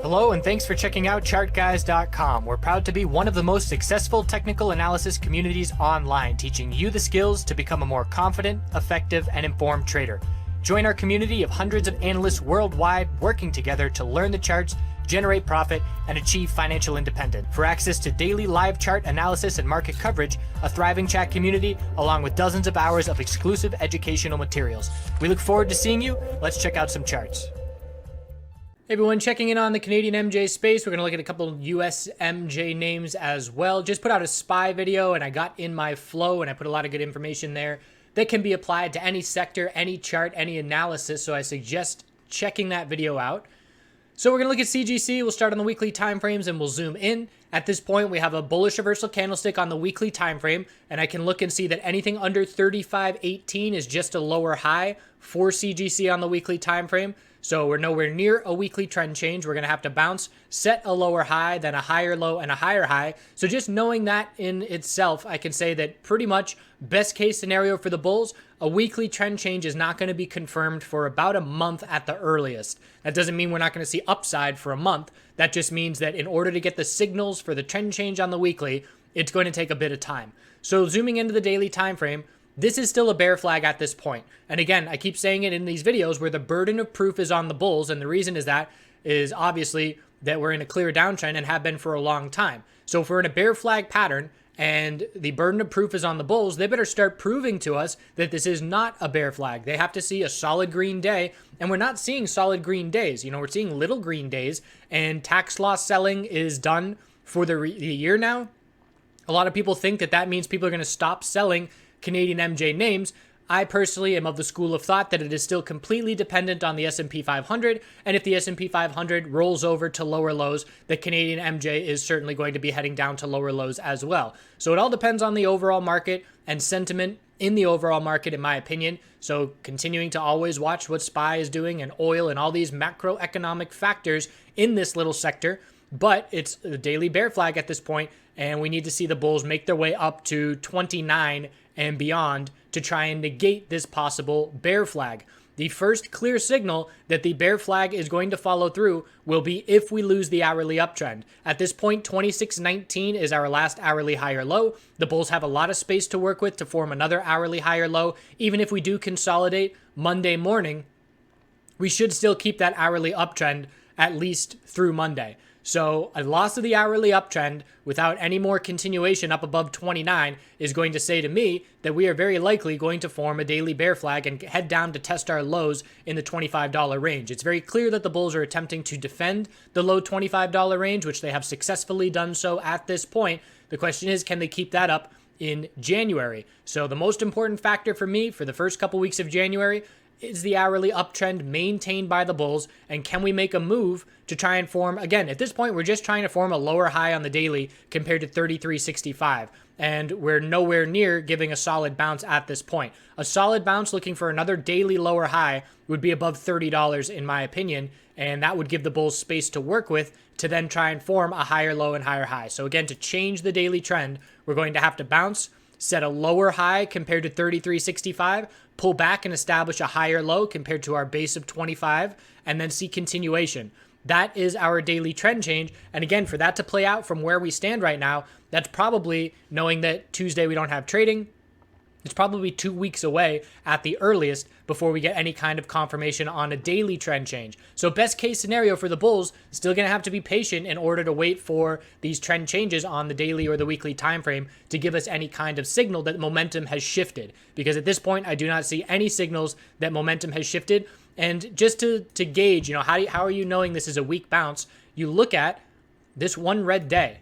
Hello and thanks for checking out TheChartGuys.com. We're proud to be one of the most successful technical analysis communities online, teaching you the skills to become a more confident, effective, and informed trader. Join our community of hundreds of analysts worldwide working together to learn the charts, generate profit, and achieve financial independence. For access to daily live chart analysis and market coverage, a thriving chat community, along with dozens of hours of exclusive educational materials. We look forward to seeing you. Let's check out some charts. Hey everyone, checking in on the Canadian MJ space. We're going to look at a couple of US MJ names as well. Just put out a SPY video and I got in my flow and I put a lot of good information there that can be applied to any sector, any chart, any analysis. So I suggest checking that video out. So we're going to look at CGC. We'll start on the weekly time frames and we'll zoom in. At this point, we have a bullish reversal candlestick on the weekly time frame, and I can look and see that anything under 35.18 is just a lower high for CGC on the weekly time frame. So we're nowhere near a weekly trend change. We're going to have to bounce, set a lower high, then a higher low, and a higher high. So just knowing that in itself, I can say that pretty much best case scenario for the bulls, a weekly trend change is not going to be confirmed for about a month at the earliest. That doesn't mean we're not going to see upside for a month. That just means that in order to get the signals for the trend change on the weekly, it's going to take a bit of time. So zooming into the daily time frame, this is still a bear flag at this point. And again, I keep saying it in these videos where the burden of proof is on the bulls. And the reason is obviously that we're in a clear downtrend and have been for a long time. So if we're in a bear flag pattern and the burden of proof is on the bulls, they better start proving to us that this is not a bear flag. They have to see a solid green day. And we're not seeing solid green days. You know, we're seeing little green days, and tax loss selling is done for the year now. A lot of people think that that means people are going to stop selling Canadian MJ names. I personally am of the school of thought that it is still completely dependent on the S&P 500, and if the S&P 500 rolls over to lower lows, the Canadian MJ is certainly going to be heading down to lower lows as well. So it all depends on the overall market and sentiment in the overall market, in my opinion. So continuing to always watch what SPY is doing and oil and all these macroeconomic factors in this little sector. But it's a daily bear flag at this point, and we need to see the bulls make their way up to 29 and beyond to try and negate this possible bear flag. The first clear signal that the bear flag is going to follow through will be if we lose the hourly uptrend. At this point, 26.19 is our last hourly higher low. The bulls have a lot of space to work with to form another hourly higher low. Even if we do consolidate Monday morning, we should still keep that hourly uptrend at least through Monday. So a loss of the hourly uptrend without any more continuation up above 29 is going to say to me that we are very likely going to form a daily bear flag and head down to test our lows in the $25 range. It's very clear that the bulls are attempting to defend the low $25 range, which they have successfully done so at this point. The question is, can they keep that up in January? So the most important factor for me for the first couple weeks of January is the hourly uptrend maintained by the bulls, and can we make a move to try and form, again, at this point, we're just trying to form a lower high on the daily compared to 33.65, and we're nowhere near giving a solid bounce at this point. A solid bounce looking for another daily lower high would be above $30 in my opinion, and that would give the bulls space to work with to then try and form a higher low and higher high. So again, to change the daily trend, we're going to have to bounce, set a lower high compared to 33.65, pull back and establish a higher low compared to our base of 25, and then see continuation. That is our daily trend change. And again, for that to play out from where we stand right now, that's probably, knowing that Tuesday we don't have trading, it's probably 2 weeks away at the earliest before we get any kind of confirmation on a daily trend change. So best case scenario for the bulls, still going to have to be patient in order to wait for these trend changes on the daily or the weekly time frame to give us any kind of signal that momentum has shifted. Because at this point, I do not see any signals that momentum has shifted. And just to gauge, how are you knowing this is a weak bounce? You look at this one red day.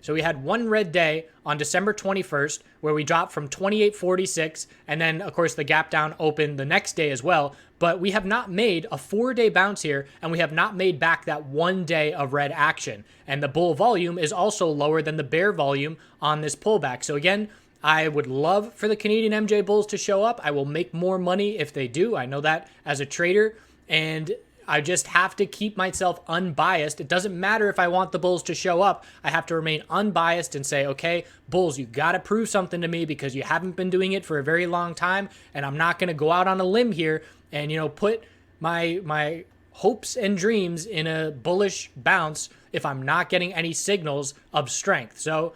So we had one red day on December 21st where we dropped from 28.46, and then of course the gap down opened the next day as well. But we have not made a 4-day bounce here, and we have not made back that 1 day of red action. And the bull volume is also lower than the bear volume on this pullback. So again, I would love for the Canadian MJ bulls to show up. I will make more money if they do. I know that as a trader, and I just have to keep myself unbiased. It doesn't matter if I want the bulls to show up. I have to remain unbiased and say, okay, bulls, you got to prove something to me because you haven't been doing it for a very long time. And I'm not going to go out on a limb here and, put my hopes and dreams in a bullish bounce if I'm not getting any signals of strength. So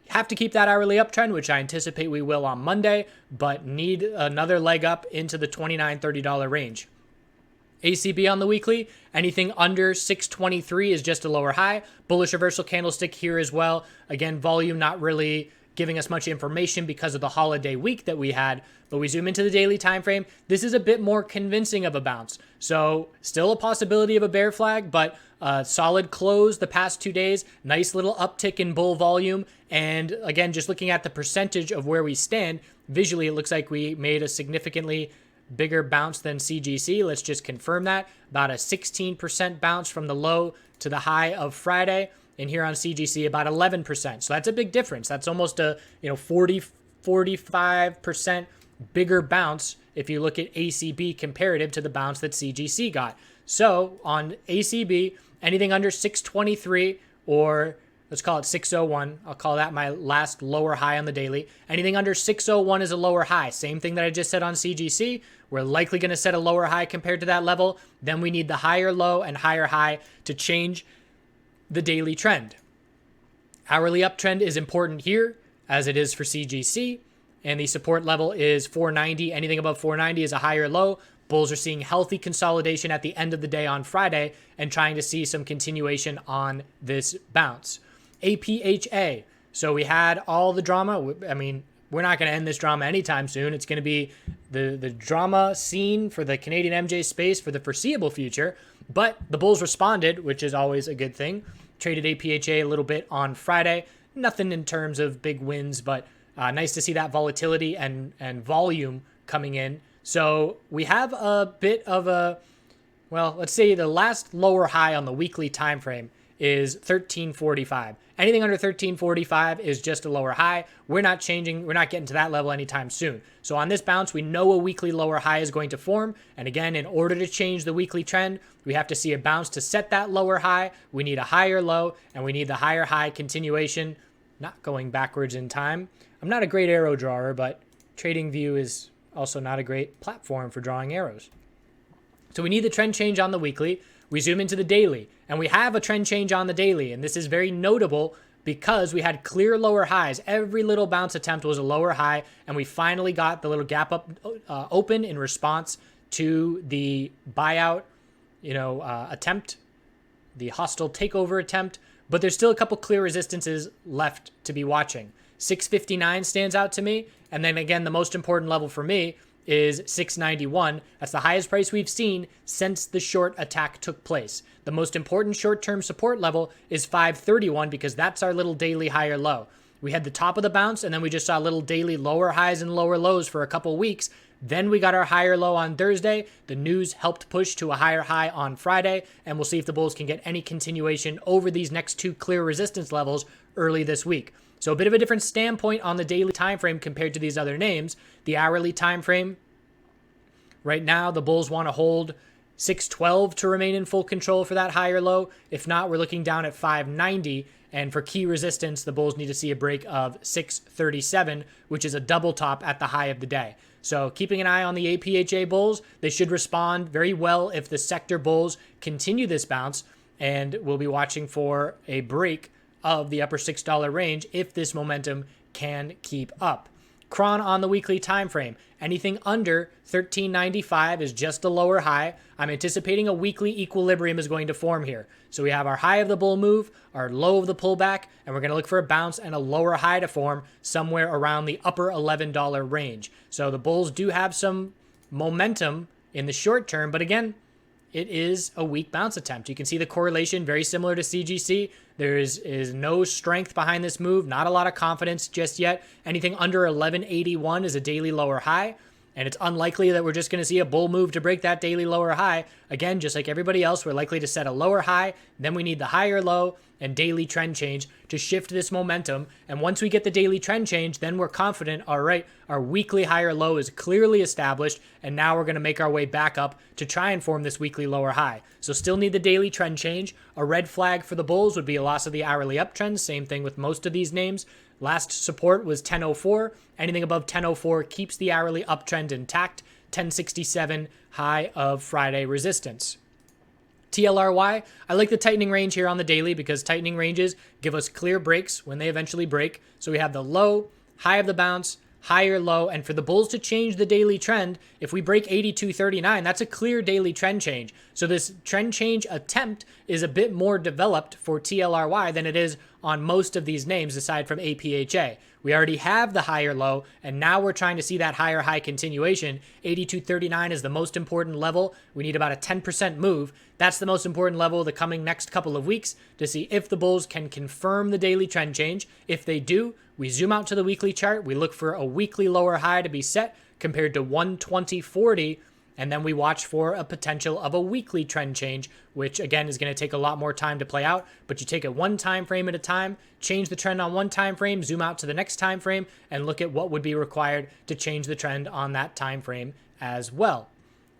have to keep that hourly uptrend, which I anticipate we will on Monday, but need another leg up into the $29, $30 range. ACB on the weekly, anything under 623 is just a lower high. Bullish reversal candlestick here as well. Again, volume not really giving us much information because of the holiday week that we had, but we zoom into the daily time frame. This is a bit more convincing of a bounce. So still a possibility of a bear flag, but solid close the past 2 days. Nice little uptick in bull volume. And again, just looking at the percentage of where we stand, visually, it looks like we made a significantly bigger bounce than CGC. Let's just confirm that. About a 16% bounce from the low to the high of Friday. And here on CGC, about 11%. So that's a big difference. That's almost a 45% bigger bounce if you look at ACB comparative to the bounce that CGC got. So on ACB, anything under 623 or let's call it 601. I'll call that my last lower high on the daily. Anything under 601 is a lower high. Same thing that I just said on CGC. We're likely going to set a lower high compared to that level. Then we need the higher low and higher high to change the daily trend. Hourly uptrend is important here as it is for CGC, and the support level is 490. Anything above 490 is a higher low. Bulls are seeing healthy consolidation at the end of the day on Friday and trying to see some continuation on this bounce. APHA. So we had all the drama. I mean, we're not going to end this drama anytime soon. It's going to be the drama scene for the Canadian MJ space for the foreseeable future. But the Bulls responded, which is always a good thing. Traded APHA a little bit on Friday. Nothing in terms of big wins, but nice to see that volatility and volume coming in. So we have a bit of a, well, let's say the last lower high on the weekly time frame is 1345. Anything under 1345 is just a lower high. We're not changing. We're not getting to that level anytime soon. So on this bounce, we know a weekly lower high is going to form. And again, in order to change the weekly trend, we have to see a bounce to set that lower high. We need a higher low, and we need the higher high continuation, not going backwards in time. I'm not a great arrow drawer, but TradingView is also not a great platform for drawing arrows. So we need the trend change on the weekly. We zoom into the daily, and we have a trend change on the daily, and this is very notable because we had clear lower highs. Every little bounce attempt was a lower high, and we finally got the little gap up open in response to the buyout, attempt, the hostile takeover attempt. But there's still a couple clear resistances left to be watching. 659 stands out to me, and then again, the most important level for me is 691. That's the highest price we've seen since the short attack took place. The most important short-term support level is 531 because that's our little daily higher low. We had the top of the bounce, and then we just saw little daily lower highs and lower lows for a couple weeks. Then we got our higher low on Thursday. The news helped push to a higher high on Friday, and we'll see if the Bulls can get any continuation over these next two clear resistance levels early this week. So a bit of a different standpoint on the daily time frame compared to these other names. The hourly time frame, right now, the Bulls want to hold 612 to remain in full control for that higher low. If not, we're looking down at 590. And for key resistance, the Bulls need to see a break of 637, which is a double top at the high of the day. So keeping an eye on the APHA Bulls, they should respond very well if the sector Bulls continue this bounce. And we'll be watching for a break of the upper $6 range if this momentum can keep up. Cron on the weekly time frame. Anything under 1395 is just a lower high. I'm anticipating a weekly equilibrium is going to form here. So we have our high of the bull move, our low of the pullback, and we're going to look for a bounce and a lower high to form somewhere around the upper $11 range. So the Bulls do have some momentum in the short term, but again, it is a weak bounce attempt. You can see the correlation very similar to CGC. There is no strength behind this move, not a lot of confidence just yet. Anything under 1181 is a daily lower high, and it's unlikely that we're just going to see a bull move to break that daily lower high. Again, just like everybody else, we're likely to set a lower high, then we need the higher low and daily trend change to shift this momentum. And once we get the daily trend change, then we're confident, all right, our weekly higher low is clearly established, and now we're going to make our way back up to try and form this weekly lower high. So still need the daily trend change. A red flag for the Bulls would be a loss of the hourly uptrend. Same thing with most of these names. Last support was 1004. Anything above 1004 keeps the hourly uptrend intact. 1067 high of Friday resistance. TLRY, I like the tightening range here on the daily because tightening ranges give us clear breaks when they eventually break. So we have the low, high of the bounce, higher low, and for the bulls to change the daily trend, if we break 82.39, that's a clear daily trend change. So this trend change attempt is a bit more developed for TLRY than it is on most of these names aside from APHA. We already have the higher low, and now we're trying to see that higher high continuation. 82.39 is the most important level. We need about a 10% move. That's the most important level the coming next couple of weeks to see if the bulls can confirm the daily trend change. If they do, we zoom out to the weekly chart. We look for a weekly lower high to be set compared to 120.40, and then we watch for a potential of a weekly trend change, which again is going to take a lot more time to play out. But you take it one time frame at a time, change the trend on one time frame, zoom out to the next time frame, and look at what would be required to change the trend on that time frame as well.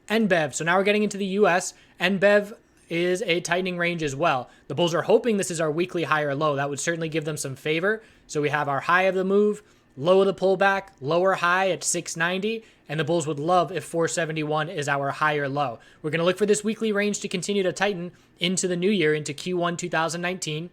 NBEV. So now we're getting into the US. NBEV is a tightening range as well. The bulls are hoping this is our weekly high or low. That would certainly give them some favor. So we have our high of the move, low of the pullback, lower high at 690, and the bulls would love if 471 is our higher low. We're going to look for this weekly range to continue to tighten into the new year, into Q1 2019.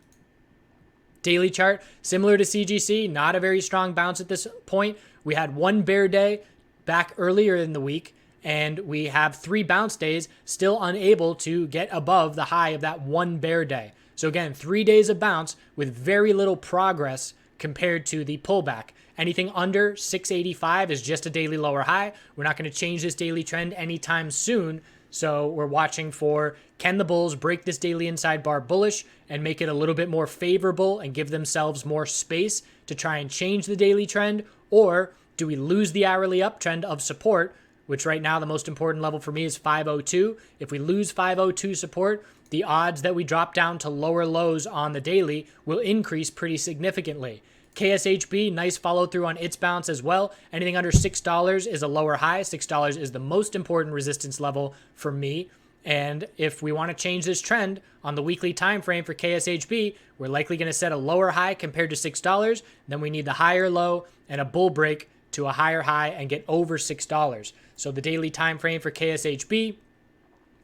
Daily chart, similar to CGC, not a very strong bounce at this point. We had one bear day back earlier in the week, and we have 3 bounce days, still unable to get above the high of that one bear day. So again, 3 days of bounce with very little progress compared to the pullback. Anything under 685 is just a daily lower high. We're not going to change this daily trend anytime soon. So we're watching for, can the bulls break this daily inside bar bullish and make it a little bit more favorable and give themselves more space to try and change the daily trend? Or do we lose the hourly uptrend of support, which right now the most important level for me is 502. If we lose 502 support, the odds that we drop down to lower lows on the daily will increase pretty significantly. KSHB, nice follow through on its bounce as well. Anything under $6 is a lower high. $6 is the most important resistance level for me. And if we want to change this trend on the weekly time frame for KSHB, we're likely going to set a lower high compared to $6. Then we need the higher low and a bull break to a higher high and get over $6. So the daily time frame for KSHB,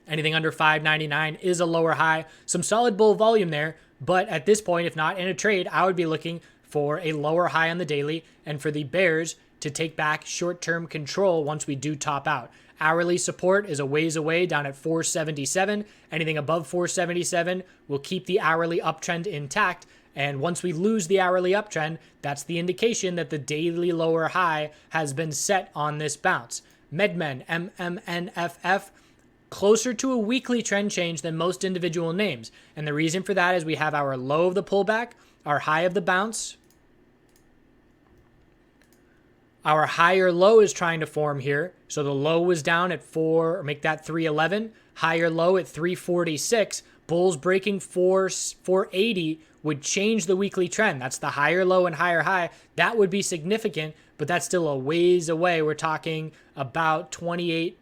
anything under $5.99 is a lower high. Some solid bull volume there, but at this point, if not in a trade, I would be looking for a lower high on the daily and for the bears to take back short-term control once we do top out. Hourly support is a ways away down at 477. Anything above 477 will keep the hourly uptrend intact. And once we lose the hourly uptrend, that's the indication that the daily lower high has been set on this bounce. MedMen, MMNFF, closer to a weekly trend change than most individual names. And the reason for that is we have our low of the pullback, our high of the bounce. Our higher low is trying to form here. So the low was down at 4, or make that 311. Higher low at 346. Bulls breaking 480 would change the weekly trend. That's the higher low and higher high. That would be significant, but that's still a ways away. We're talking about 28%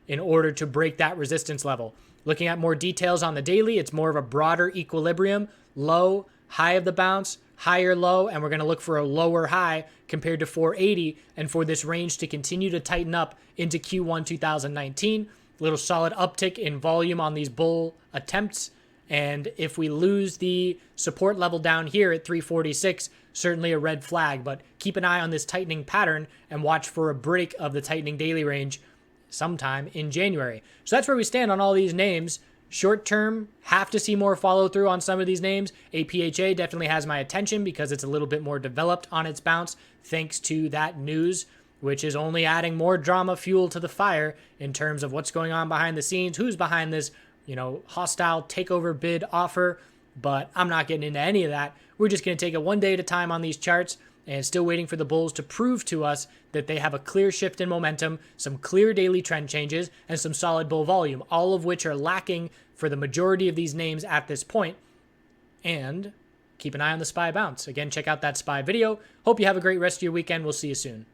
in order to break that resistance level. Looking at more details on the daily, it's more of a broader equilibrium. Low, high of the bounce, higher low, and we're going to look for a lower high compared to 480 and for this range to continue to tighten up into Q1 2019. A little solid uptick in volume on these bull attempts. And if we lose the support level down here at 346, certainly a red flag, but keep an eye on this tightening pattern and watch for a break of the tightening daily range sometime in January. So that's where we stand on all these names. Short term, have to see more follow through on some of these names. APHA definitely has my attention because it's a little bit more developed on its bounce thanks to that news, which is only adding more drama fuel to the fire in terms of what's going on behind the scenes, who's behind this, hostile takeover bid offer. But I'm not getting into any of that. We're just going to take it one day at a time on these charts and still waiting for the bulls to prove to us that they have a clear shift in momentum, some clear daily trend changes, and some solid bull volume, all of which are lacking for the majority of these names at this point. And keep an eye on the SPY bounce. Again, check out that SPY video. Hope you have a great rest of your weekend. We'll see you soon.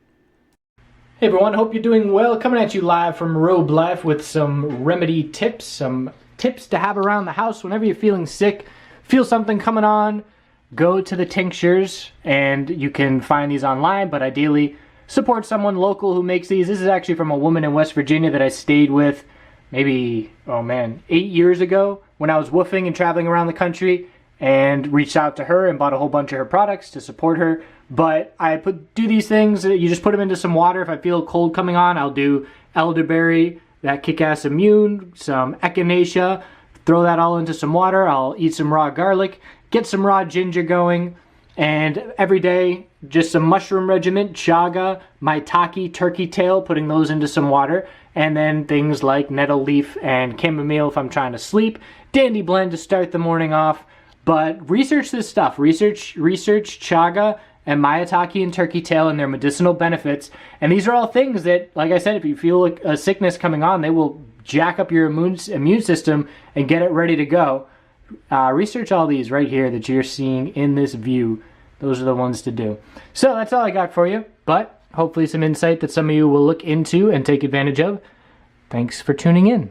Hey everyone, hope you're doing well. Coming at you live from Robe Life with some remedy tips, some tips to have around the house whenever you're feeling sick, feel something coming on. Go to the tinctures, and you can find these online, but ideally support someone local who makes these. This is actually from a woman in West Virginia that I stayed with maybe, oh man, 8 years ago when I was woofing and traveling around the country, and reached out to her and bought a whole bunch of her products to support her. But I do these things, you just put them into some water. If I feel cold coming on, I'll do elderberry, that kick-ass immune, some echinacea, throw that all into some water. I'll eat some raw garlic, get some raw ginger going, and every day, just some mushroom regiment, chaga, maitake, turkey tail, putting those into some water, and then things like nettle leaf and chamomile if I'm trying to sleep. Dandy blend to start the morning off. But research this stuff. Research chaga and maitake and turkey tail and their medicinal benefits. And these are all things that, like I said, if you feel a sickness coming on, they will jack up your immune system and get it ready to go. Research all these right here that you're seeing in this view. Those are the ones to do. So that's all I got for you, but hopefully some insight that some of you will look into and take advantage of. Thanks for tuning in.